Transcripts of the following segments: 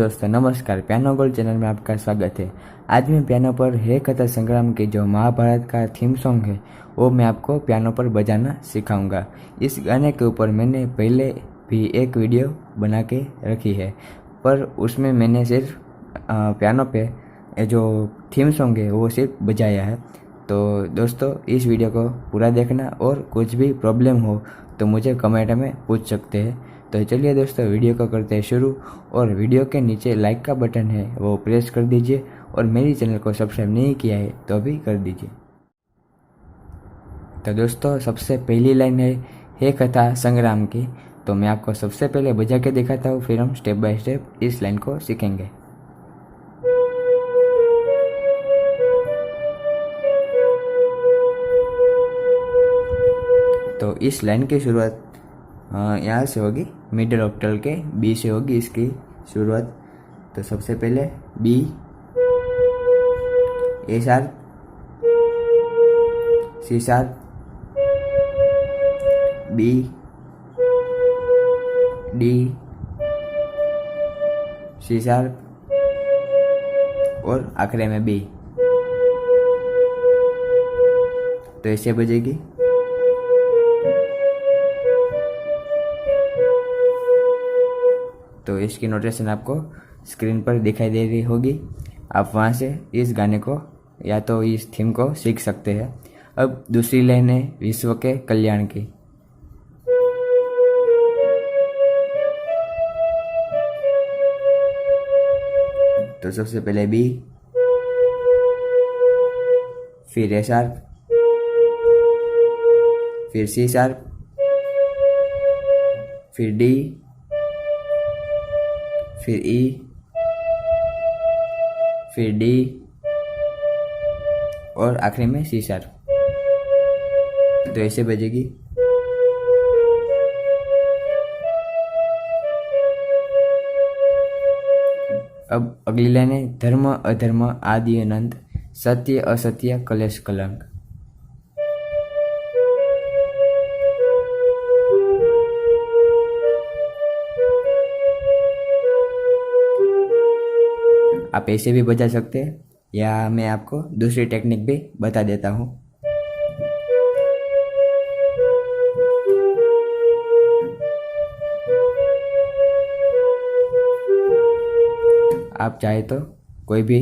दोस्तों नमस्कार, piano gold channel में आपका स्वागत है। आज मैं पियानो पर हे कथा संग्राम के जो महाभारत का थीम सॉन्ग है वो मैं आपको पियानो पर बजाना सिखाऊंगा। इस गाने के ऊपर मैंने पहले भी एक वीडियो बना के रखी है, पर उसमें मैंने सिर्फ पियानो पे जो थीम सॉन्ग है वो सिर्फ बजाया है। तो दोस्तों इस वीडियो को पूरा देखना और कुछ भी प्रॉब्लम हो तो मुझे कमेंट में पूछ सकते हैं। तो चलिए दोस्तों वीडियो को करते हैं शुरू, और वीडियो के नीचे लाइक का बटन है वो प्रेस कर दीजिए, और मेरी चैनल को सब्सक्राइब नहीं किया है तो अभी कर दीजिए। तो दोस्तों सबसे पहली लाइन है हे कथा संग्राम की, तो मैं आपको सबसे पहले बजा के दिखाता हूँ, फिर हम स्टेप बाय स्टेप इस लाइन को सीखेंगे। तो इस लाइन की शुरुआत यहाँ से होगी, मिडिल ऑक्टल के बी से होगी इसकी शुरुआत। तो सबसे पहले B, A sharp, C sharp, B, D, C sharp और आखिरी में बी। तो ऐसे बजेगी। तो इसकी नोटेशन आपको स्क्रीन पर दिखाई दे रही होगी, आप वहाँ से इस गाने को या तो इस थीम को सीख सकते हैं। अब दूसरी लाइन है विश्व के कल्याण की। तो सबसे पहले बी, फिर ए शार्प, फिर सी शार्प, फिर डी, फिर ई, फिर डी और आखिरी में सी शार्प। तो ऐसे बजेगी। अब अगली लाइन है धर्म अधर्म आदि अनंत, सत्य असत्य कलेश कलंक। आप ऐसे भी बजा सकते हैं, या मैं आपको दूसरी टेक्निक भी बता देता हूँ। आप चाहे तो कोई भी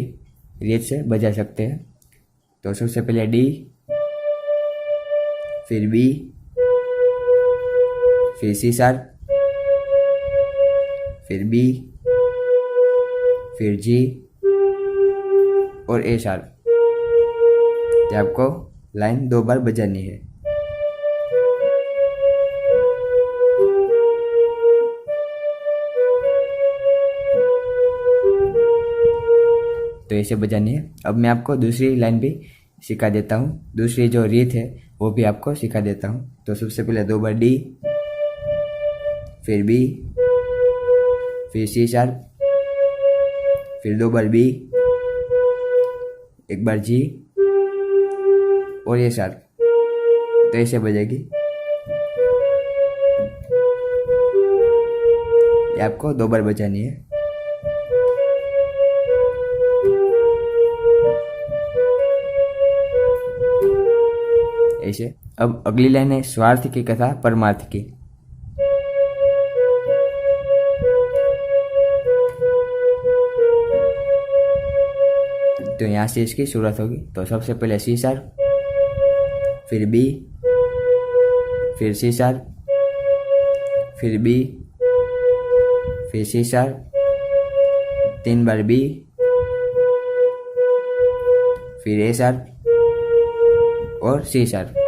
रीत से बजा सकते हैं। तो सबसे पहले डी, फिर बी, फिर सी शार्प, फिर बी, फिर जी और ए शार्प। तो आपको लाइन 2 बार बजानी है। तो ऐसे बजानी है। अब मैं आपको दूसरी लाइन भी सिखा देता हूँ, दूसरी जो रीत है वो भी आपको सिखा देता हूँ। तो सबसे पहले 2 बार डी, फिर बी, फिर सी शार्प, फिर 2 बार बी, 1 बार जी और ये शार्प। तो ऐसे बजेगी। ये आपको 2 बार बजानी है। ऐसे। अब अगली लाइन है स्वार्थ की कथा परमार्थ की। तो यहाँ से इसकी शुरुआत होगी। तो सबसे पहले सी शार्प, फिर बी, फिर सी शार्प, फिर बी, फिर सी शार्प, 3 बार बी, फिर ए शार्प और सी शार्प।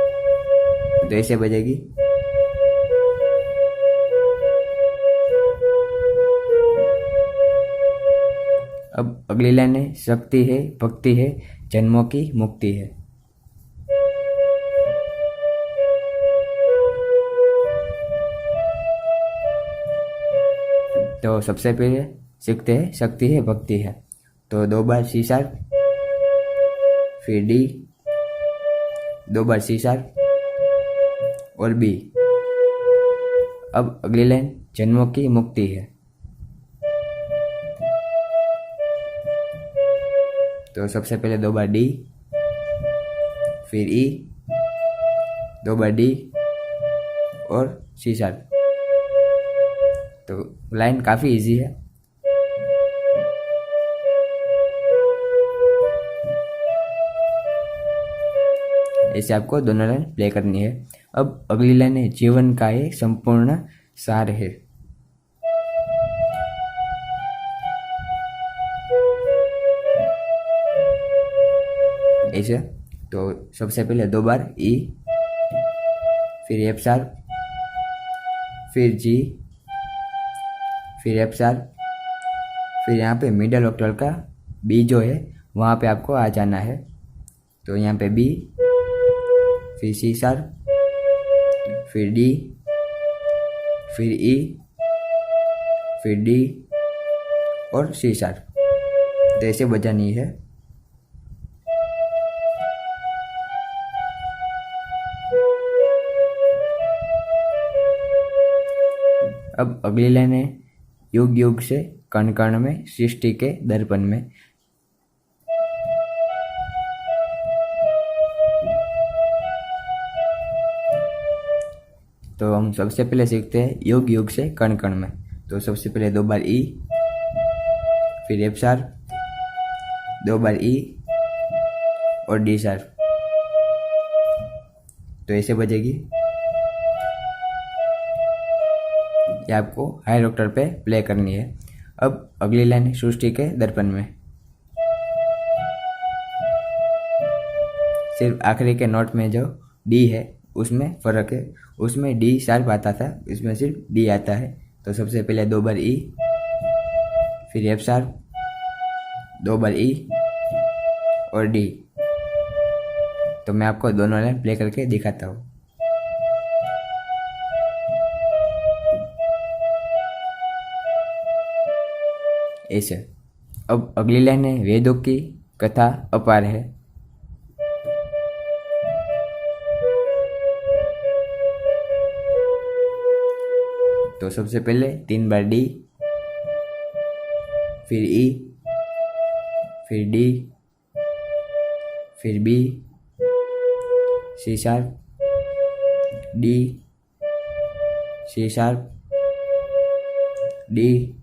तो ऐसे बजेगी। अब अगली लाइन है शक्ति है भक्ति है जन्मों की मुक्ति है। तो सबसे पहले सीखते हैं शक्ति है भक्ति है। तो 2 बार सी शार्प, फिर डी, 2 बार सी शार्प और बी। अब अगली लाइन जन्मों की मुक्ति है। तो सबसे पहले 2 बार डी, फिर ई, 2 बार डी और सी शार्प। तो लाइन काफ़ी इजी है। ऐसे आपको दोनों लाइन प्ले करनी है। अब अगली लाइन है जीवन का ये संपूर्ण सार है। ऐसे तो सबसे पहले 2 बार ई, फिर एफ शार्प, फिर जी, फिर एफ शार्प, फिर यहाँ पे मिडल ऑक्टल का बी जो है वहाँ पे आपको आ जाना है। तो यहाँ पे बी, फिर सी शार्प, फिर डी, फिर ई, फिर डी और सी शार्प। तो ऐसे बजानी है। अब अगली लाइन है युग युग से कण कण में सृष्टि के दर्पण में। तो हम सबसे पहले सीखते हैं युग युग से कण कण में। तो सबसे पहले 2 बार ई, फिर एफ शार्प, 2 बार ई और डी शार्प। तो ऐसे बजेगी। ये आपको हाई ऑक्टेव पे प्ले करनी है। अब अगली लाइन है सृष्टि के दर्पण में। सिर्फ आखिरी के नोट में जो डी है उसमें फ़र्क है। उसमें डी शार्प आता था, इसमें सिर्फ डी आता है। तो सबसे पहले 2 बार ई, फिर एफ शार्प, 2 बार ई और डी। तो मैं आपको दोनों लाइन प्ले करके दिखाता हूँ। ऐसे। अब अगली लाइन है वेदों की कथा अपार है। तो सबसे पहले 3 बार डी, फिर ई, फिर डी, फिर B, C sharp, D, C sharp, D,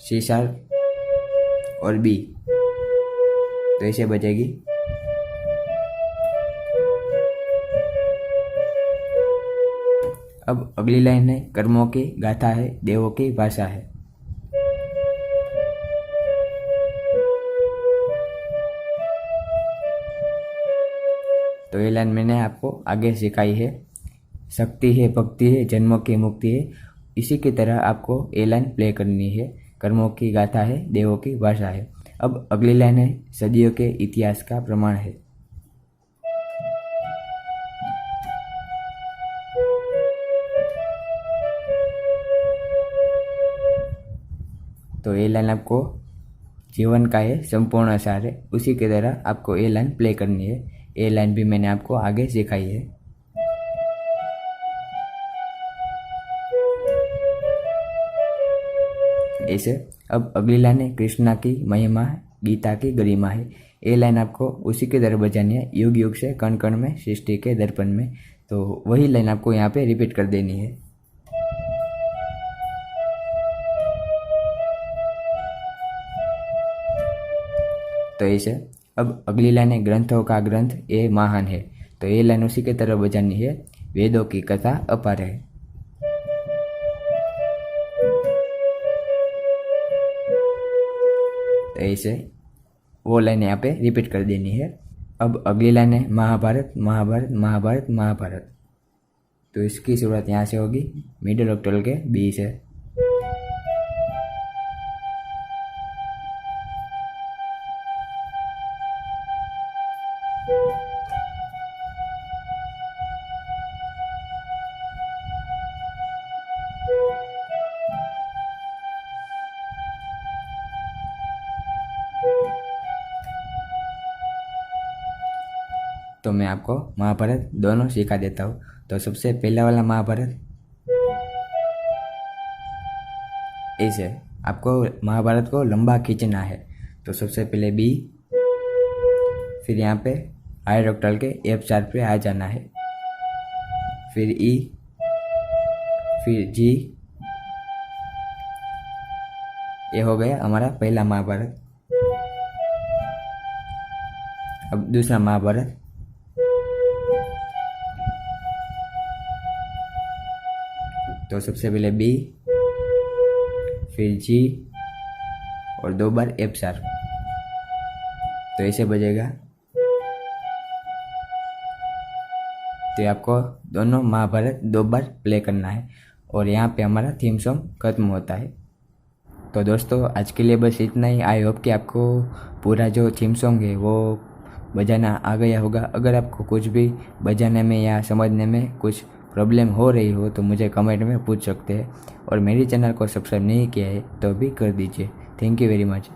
C sharp और बी। तो ऐसे बजेगी। अब अगली लाइन है कर्मों की गाथा है, देवों की भाषा है। तो ये लाइन मैंने आपको आगे सिखाई है। शक्ति है, भक्ति है, जन्मों की मुक्ति है। इसी की तरह आपको ये लाइन प्ले करनी है। कर्मों की गाथा है, देवों की भाषा है। अब अगली लाइन है सदियों के इतिहास का प्रमाण है। तो ये लाइन आपको जीवन का है संपूर्ण सार है, उसी की तरह आपको ये लाइन प्ले करनी है। ये लाइन भी मैंने आपको आगे सिखाई है। ऐसे। अब अगली लाइन है कृष्णा की महिमा है, गीता की गरिमा है। ये लाइन आपको उसी की तरह बजानी है, युग युग से कण कण में सृष्टि के दर्पण में। तो वही लाइन आपको यहाँ पे रिपीट कर देनी है। तो ऐसे। अब अगली लाइन है ग्रंथों का ग्रंथ ये महान है। तो ये लाइन उसी की तरह बजानी है, वेदों की कथा अपार है। तो ऐसे वो लाइन यहाँ पे रिपीट कर देनी है। अब अगली लाइन है महाभारत महाभारत महाभारत महाभारत। तो इसकी शुरुआत यहाँ से होगी, मिडिल ऑक्टल के बी से। तो मैं आपको महाभारत दोनों सिखा देता हूँ। तो सबसे पहला वाला महाभारत ऐसे, आपको महाभारत को लंबा खींचना है। तो सबसे पहले बी, फिर यहाँ पे आई रोक डाल के F4 पे आ जाना है, फिर ई, फिर जी। ये हो गया हमारा पहला महाभारत। अब दूसरा महाभारत। तो सबसे पहले बी, फिर जी और 2 बार F4। तो ऐसे बजेगा। तो आपको दोनों महाभारत 2 बार प्ले करना है और यहाँ पे हमारा थीम सॉन्ग खत्म होता है। तो दोस्तों आज के लिए बस इतना ही। आई होप कि आपको पूरा जो थीम सॉन्ग है वो बजाना आ गया होगा। अगर आपको कुछ भी बजाने में या समझने में कुछ प्रॉब्लम हो रही हो तो मुझे कमेंट में पूछ सकते हैं और मेरी चैनल को सब्सक्राइब नहीं किया है तो भी कर दीजिए। Thank you very much.